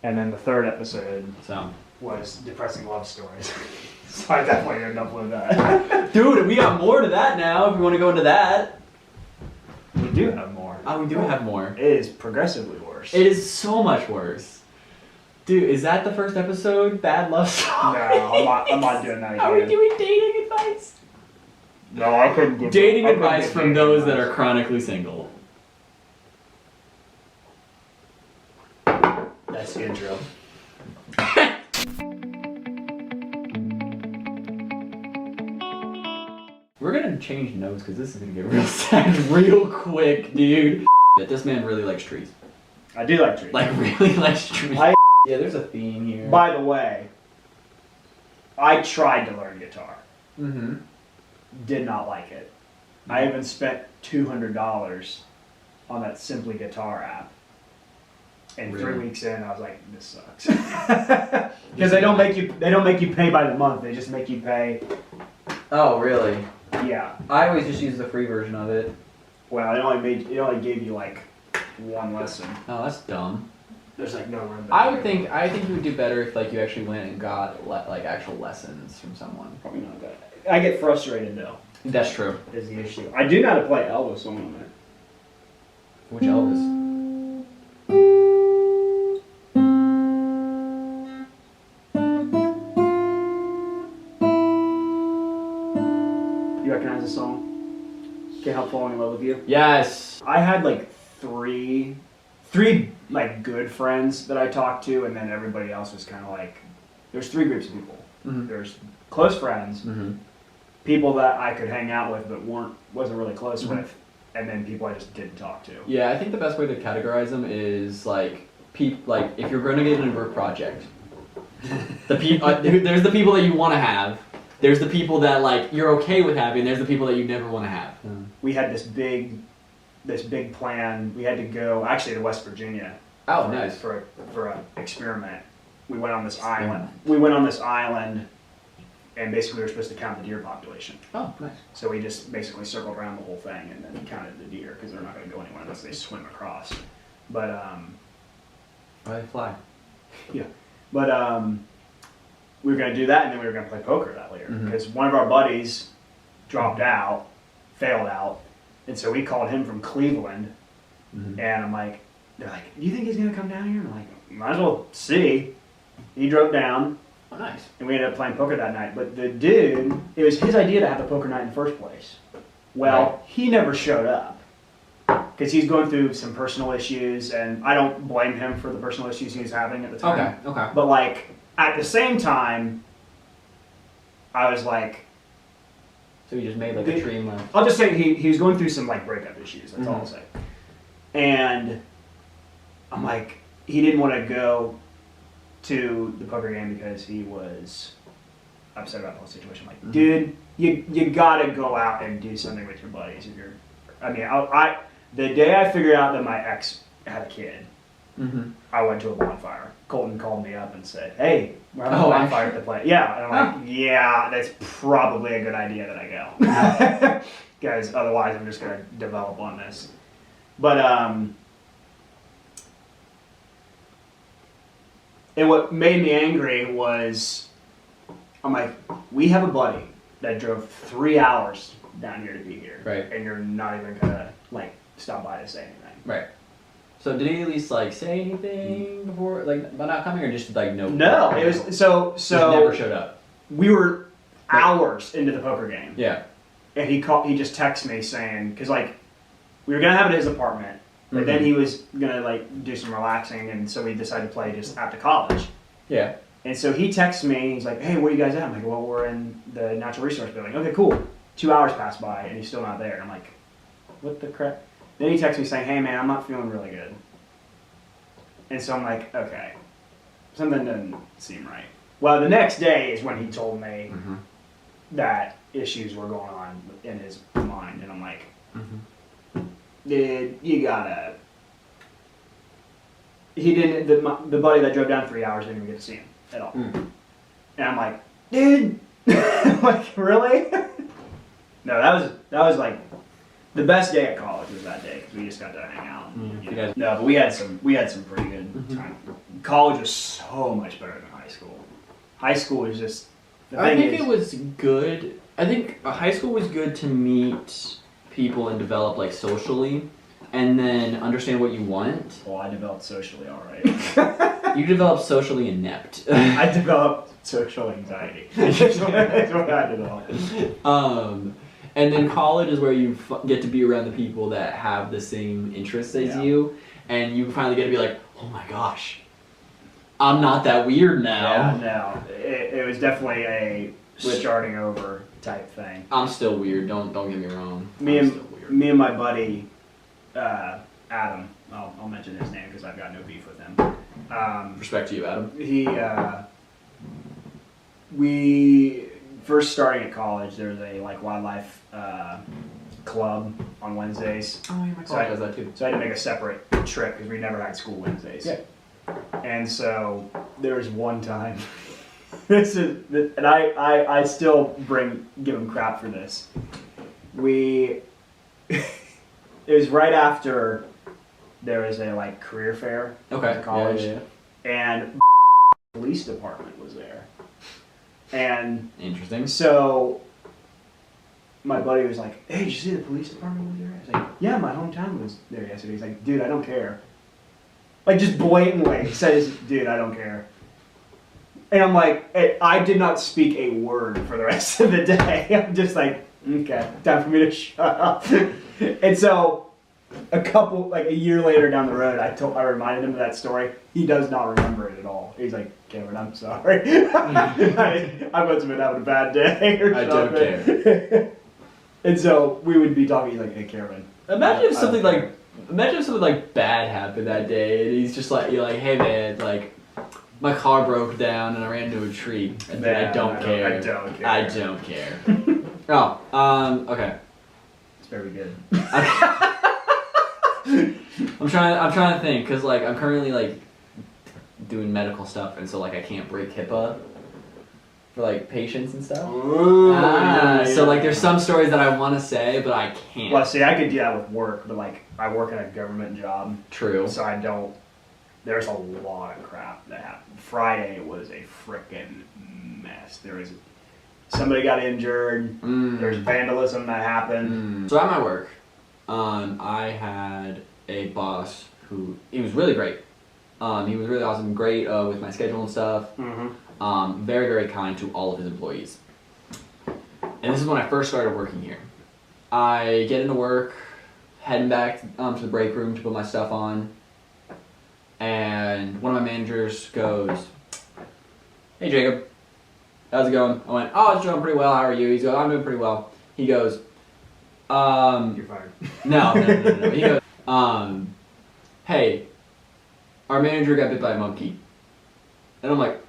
And then the third episode was depressing love stories. So I definitely end up with that. Dude, we got more to that now if you want to go into that. We do have more. Oh, we do have more. It is progressively worse. It is so much worse. Dude, is that the first episode? Bad love stories? No, I'm not doing that again. Are we doing dating advice? No, I couldn't give Dating I couldn't advice give from dating those that advice. are chronically single. That's the intro. We're gonna change notes because this is gonna get real sad real quick, dude. That this man really likes trees. I do like trees. Like, really likes trees. Yeah, there's a theme here. By the way, I tried to learn guitar. Mm-hmm. Did not like it. I even spent $200 on that Simply Guitar app. And Really? 3 weeks in, I was like, "This sucks." Because they don't make you pay by the month. They just make you pay. Oh, really? Yeah. I always just use the free version of it. Well, it only gave you like one lesson. Oh, that's dumb. There's like no room. I think you would do better if like you actually went and got like actual lessons from someone. Probably not good. I get frustrated though. That's true. Is the issue. I do know how to play Elvis song on there. Which Elvis? You recognize the song? Can't Help Falling in Love with You? Yes. I had like three like good friends that I talked to, and then everybody else was kind of like, there's three groups of people. Mm-hmm. There's close friends, Mm-hmm. people that I could hang out with but wasn't really close Mhm. with, and then people I just didn't talk to. Yeah, I think the best way to categorize them is like if you're going to get in a group project, there's the people that you want to have. There's the people that like you're okay with having. There's the people that you never want to have. We had this big plan. We had to go actually to West Virginia. Oh, nice. For an experiment. We went on this island. And basically we were supposed to count the deer population. Oh, nice. So we just basically circled around the whole thing and then counted the deer because they're not going to go anywhere unless they swim across. But Why they fly? we were going to do that, and then we were going to play poker that later Mhm. because one of our buddies dropped out, failed out, and so we called him from Cleveland. Mm-hmm. And I'm like, they're like, "Do you think he's going to come down here?" And I'm like, "Might as well see." He drove down. Oh, nice. And we ended up playing poker that night. But the dude, it was his idea to have the poker night in the first place. Well, Right. he never showed up because he's going through some personal issues, and I don't blame him for the personal issues he was having at the time. Okay. But like at the same time, I was like, So you just made like a tree and like. I'll just say he was going through some like breakup issues. That's all I'll Mhm. say. And I'm like, he didn't want to go to the poker game because he was upset about the whole situation. I'm like, Mhm. dude, you gotta go out and do something with your buddies. If you're, I mean, the day I figured out that my ex had a kid, Mm-hmm. I went to a bonfire. Colton called me up and said, "Hey, we're having a Oh, bonfire to play." Yeah, and I'm like, "Yeah, that's probably a good idea that I go, because otherwise I'm just gonna develop on this." But and what made me angry was, I'm like, we have a buddy that drove 3 hours down here to be here, Right. and you're not even gonna like stop by to say anything. Right. So did he at least like say anything before, like about not coming, or just like no? No, it was so. Just never showed up. We were hours into the poker game, Yeah. and he just texted me saying, because like we were gonna have it at his apartment, but then Mhm. he was gonna like do some relaxing, and so we decided to play just after college. Yeah. And so he texted me, he's like, "Hey, where you guys at?" I'm like, "Well, we're in the natural resource building." Okay, cool. 2 hours passed by, and he's still not there. And I'm like, "What the crap?" Then he texts me saying, "Hey man, I'm not feeling really good." And so I'm like, okay, something doesn't seem right. Well, the next day is when he told me Mm-hmm. that issues were going on in his mind, and I'm like, Mm-hmm. dude, you gotta. He didn't. The buddy that drove down 3 hours didn't even get to see him at all. Mm. And I'm like, dude, like really? No, that was like the best day at college was that day because we just got to hang out. Mm, You you know? guys- No, but we had some pretty good Mhm. college was so much better than high school. High school was just. I think it was good. I think high school was good to meet people and develop like socially, and then understand what you want. Well, I developed socially all right. You develop socially inept. I developed social anxiety. That's what I developed. And then college is where you get to be around the people that have the same interests as you, and you finally get to be like, oh my gosh, I'm not that weird now. Yeah, no, it was definitely a starting over type thing. I'm still weird. Don't get me wrong. Me and my buddy Adam. I'll mention his name because I've got no beef with him. Respect to you, Adam. We first starting at college. There was a wildlife club on Wednesdays. Oh, my college does that too. So I had to make a separate trip because we never had school Wednesdays. Yeah. And so there was one time. And I still give him crap for this. It was right after there was a career fair at college, and the police department was there. And interesting. So my buddy was like, "Hey, did you see the police department was there?" I was like, "Yeah, my hometown was there yesterday." He's like, "Dude, I don't care." Just blatantly says, "Dude, I don't care." And I'm like, I did not speak a word for the rest of the day. I'm just like, okay, time for me to shut up. And so, a year later down the road, I reminded him of that story. He does not remember it at all. He's like, Cameron, I'm sorry. I must have been having a bad day or something. I don't care. And so we would be talking. He's like, "Hey, Cameron." Imagine if something bad happened that day, and he's just like, you're like, "Hey man, my car broke down and I ran into a tree." And then I don't care. I don't care. Oh, okay. It's very good. I'm trying to think, cause I'm currently doing medical stuff, and so I can't break HIPAA for patients and stuff. Ooh, So there's some stories that I want to say, but I can't. Well, see, I could do that with work, but I work in a government job. True. So I don't. There's a lot of crap that happened. Friday was a frickin' mess. Somebody got injured. There's vandalism that happened. So at my work, I had a boss he was really great. He was really awesome, great with my schedule and stuff. Mm-hmm. Very, very kind to all of his employees. And this is when I first started working here. I get into work, heading back to the break room to put my stuff on, and one of my managers goes, "Hey Jacob, how's it going?" I went, "Oh, it's going pretty well, how are you?" He's going, "I'm doing pretty well." He goes, You're fired. No. He goes, "Hey, our manager got bit by a monkey." And I'm like,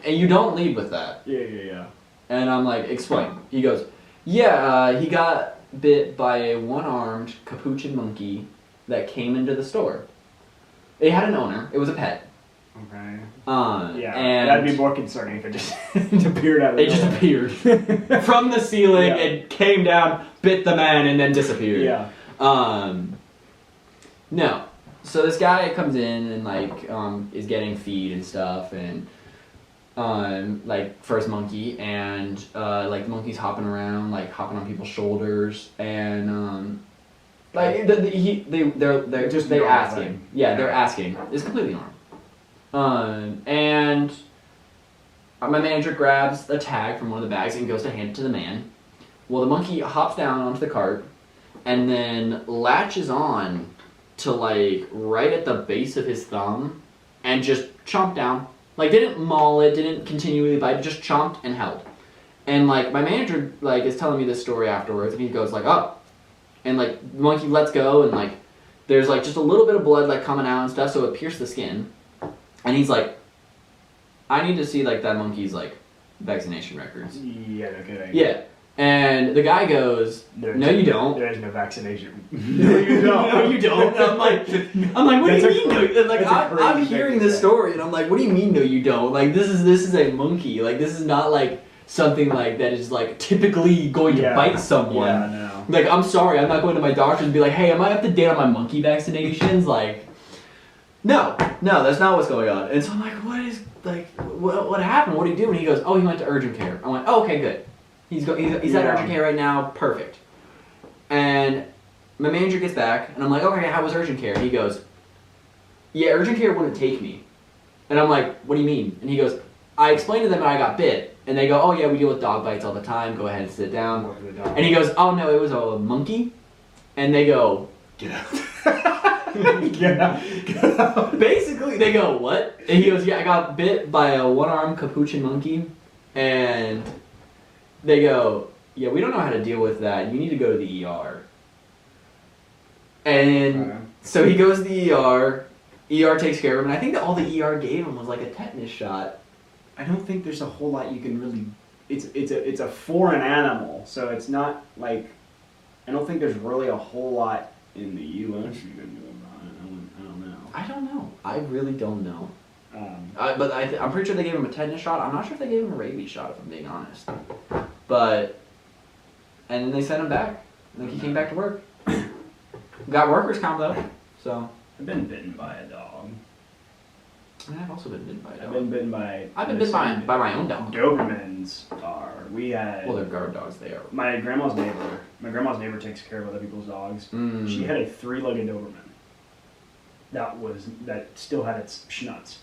"And you don't lead with that." Yeah. And I'm like, "Explain." He goes, "Yeah, he got bit by a one-armed capuchin monkey that came into the store. It had an owner. It was a pet." Okay. Yeah, and that'd be more concerning if it just appeared out of It just appeared from the ceiling. Yeah. It came down, bit the man, and then disappeared. Yeah. No. So this guy comes in and is getting feed and stuff, and first monkey, and the monkey's hopping around, hopping on people's shoulders, and they're asking. Yeah, they're asking. It's completely normal. And my manager grabs the tag from one of the bags and goes to hand it to the man. Well, the monkey hops down onto the cart and then latches on to right at the base of his thumb and just chomped down. Didn't maul it, didn't continually bite, just chomped and held. And my manager is telling me this story afterwards, and he goes oh, and the monkey lets go, and there's just a little bit of blood coming out and stuff, so it pierced the skin. And he's like, "I need to see that monkey's vaccination records." Yeah, no kidding. Yeah. And the guy goes, "No, you don't." There is no vaccination. No, you don't. No, you don't. And I'm like, what do you mean? No? I'm hearing this story, and I'm like, what do you mean? No, you don't. This is a monkey. This is not something that is typically going to bite someone. Yeah, no. Like, I'm sorry, I'm not going to my doctor and be like, hey, am I up to date on my monkey vaccinations? Like, no, that's not what's going on. And so I'm like, what happened? What did he do? And he goes, oh, he went to urgent care. I went, oh, okay, good. He's at urgent care right now, perfect. And my manager gets back, and I'm like, okay, how was urgent care? And he goes, yeah, urgent care wouldn't take me. And I'm like, what do you mean? And he goes, I explained to them that I got bit. And they go, oh yeah, we deal with dog bites all the time, go ahead and sit down. And he goes, oh no, it was a monkey. And they go, get out. Get out. Basically, they go, what? And he goes, yeah, I got bit by a one-armed capuchin monkey. And they go, yeah, we don't know how to deal with that. You need to go to the ER. And so he goes to the ER. ER takes care of him. And I think that all the ER gave him was like a tetanus shot. I don't think there's a whole lot you can really. It's a foreign animal, so it's not like. I don't think there's really a whole lot in the U.S. you can do about it. I don't know. I don't know. I really don't know. But I'm pretty sure they gave him a tetanus shot. I'm not sure if they gave him a rabies shot, if I'm being honest. But, and then they sent him back. And then he came back to work. Got workers' comp though, so. I've been bitten by a dog. I mean, I've also been bitten by a dog. I've been bitten by my own dog. Dobermans we had. Well, they're guard dogs. They are. My grandma's neighbor takes care of other people's dogs. Mm. She had a 3-legged Doberman. That still had its schnutz,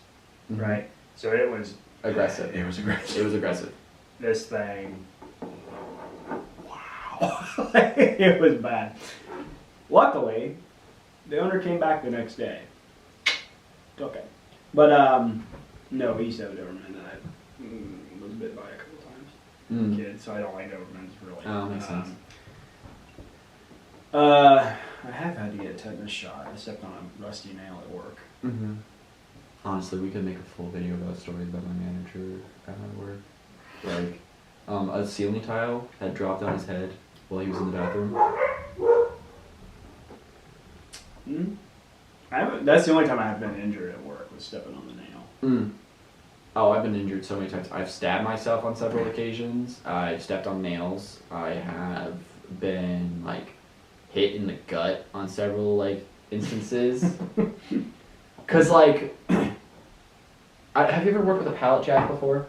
Mm-hmm. right? So it was aggressive. It was aggressive. It was aggressive. This thing. Wow. It was bad. Luckily, the owner came back the next day. Okay. But, no, we used to have a Doberman that I was bit by a couple times. Kid, so I don't like Dobermans really. Oh, makes sense. I have had to get a tetanus shot. I stepped on a rusty nail at work. Mm-hmm. Honestly, we could make a full video about stories about my manager at my work. Like, a ceiling tile had dropped on his head while he was in the bathroom. That's the only time I've been injured at work, was stepping on the nail. Oh, I've been injured so many times. I've stabbed myself on several occasions. I've stepped on nails. I have been, like, hit in the gut on several, like, instances. Because, like, have you ever worked with a pallet jack before?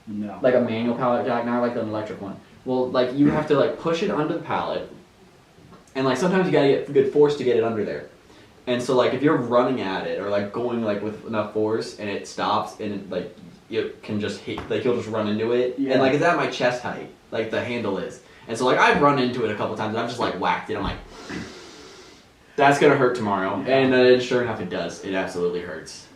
No. Like a manual pallet jack, not like an electric one. Well, like, you have to, like, push it under the pallet. And, like, sometimes you gotta get good force to get it under there. And so, like, if you're running at it or, like, going, like, with enough force and it stops and, it, like, you can just hit, like, you'll just run into it. Yeah. And, like, it's at my chest height, like, the handle is. And so, like, I've run into it a couple times and I've just, like, whacked it. I'm like, that's gonna hurt tomorrow. Yeah. And sure enough, it does. It absolutely hurts.